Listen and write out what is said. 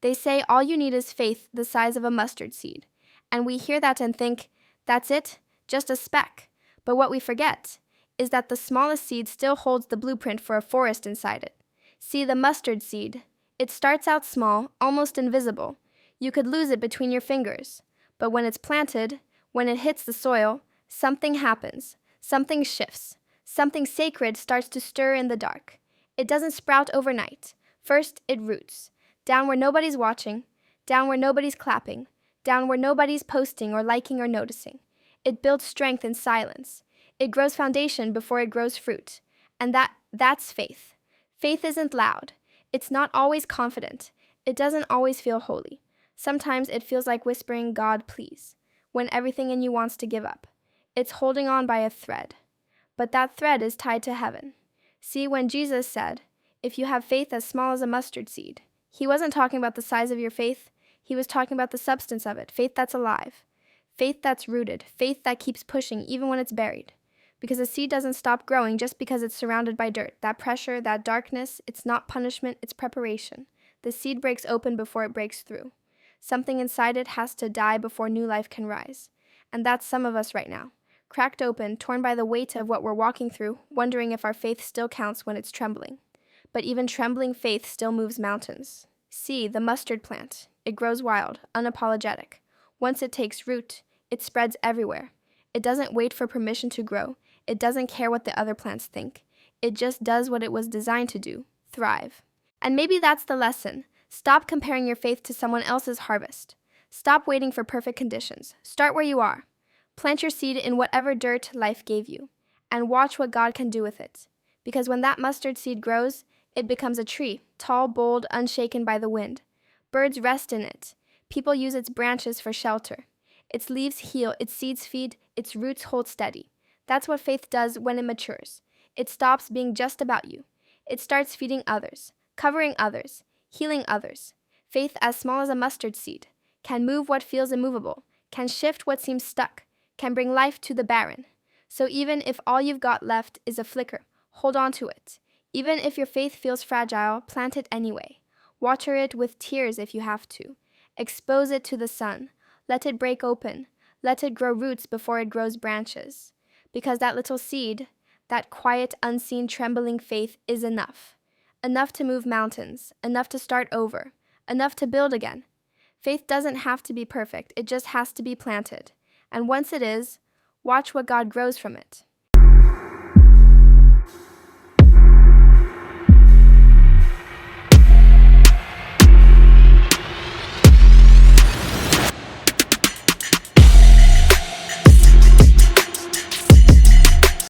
They say all you need is faith the size of a mustard seed. And we hear that and think, that's it, just a speck. But what we forget is that the smallest seed still holds the blueprint for a forest inside it. See, the mustard seed, it starts out small, almost invisible. You could lose it between your fingers. But when it's planted, when it hits the soil, something happens. Something shifts. Something sacred starts to stir in the dark. It doesn't sprout overnight. First, it roots. Down where nobody's watching, down where nobody's clapping, down where nobody's posting or liking or noticing. It builds strength in silence. It grows foundation before it grows fruit. And that's faith. Faith isn't loud. It's not always confident. It doesn't always feel holy. Sometimes it feels like whispering, God, please, when everything in you wants to give up. It's holding on by a thread. But that thread is tied to heaven. See, when Jesus said, if you have faith as small as a mustard seed, he wasn't talking about the size of your faith. He was talking about the substance of it, faith that's alive, faith that's rooted, faith that keeps pushing even when it's buried. Because a seed doesn't stop growing just because it's surrounded by dirt. That pressure, that darkness, it's not punishment, it's preparation. The seed breaks open before it breaks through. Something inside it has to die before new life can rise. And that's some of us right now. Cracked open, torn by the weight of what we're walking through, wondering if our faith still counts when it's trembling. But even trembling faith still moves mountains. See, the mustard plant. It grows wild, unapologetic. Once it takes root, it spreads everywhere. It doesn't wait for permission to grow. It doesn't care what the other plants think. It just does what it was designed to do, thrive. And maybe that's the lesson. Stop comparing your faith to someone else's harvest. Stop waiting for perfect conditions. Start where you are. Plant your seed in whatever dirt life gave you, and watch what God can do with it. Because when that mustard seed grows, it becomes a tree, tall, bold, unshaken by the wind. Birds rest in it. People use its branches for shelter. Its leaves heal, its seeds feed, its roots hold steady. That's what faith does when it matures. It stops being just about you. It starts feeding others, covering others, healing others. Faith as small as a mustard seed can move what feels immovable, can shift what seems stuck, can bring life to the barren. So even if all you've got left is a flicker, hold on to it. Even if your faith feels fragile, plant it anyway. Water it with tears if you have to. Expose it to the sun. Let it break open. Let it grow roots before it grows branches. Because that little seed, that quiet, unseen, trembling faith is enough. Enough to move mountains. Enough to start over. Enough to build again. Faith doesn't have to be perfect. It just has to be planted. And once it is, watch what God grows from it.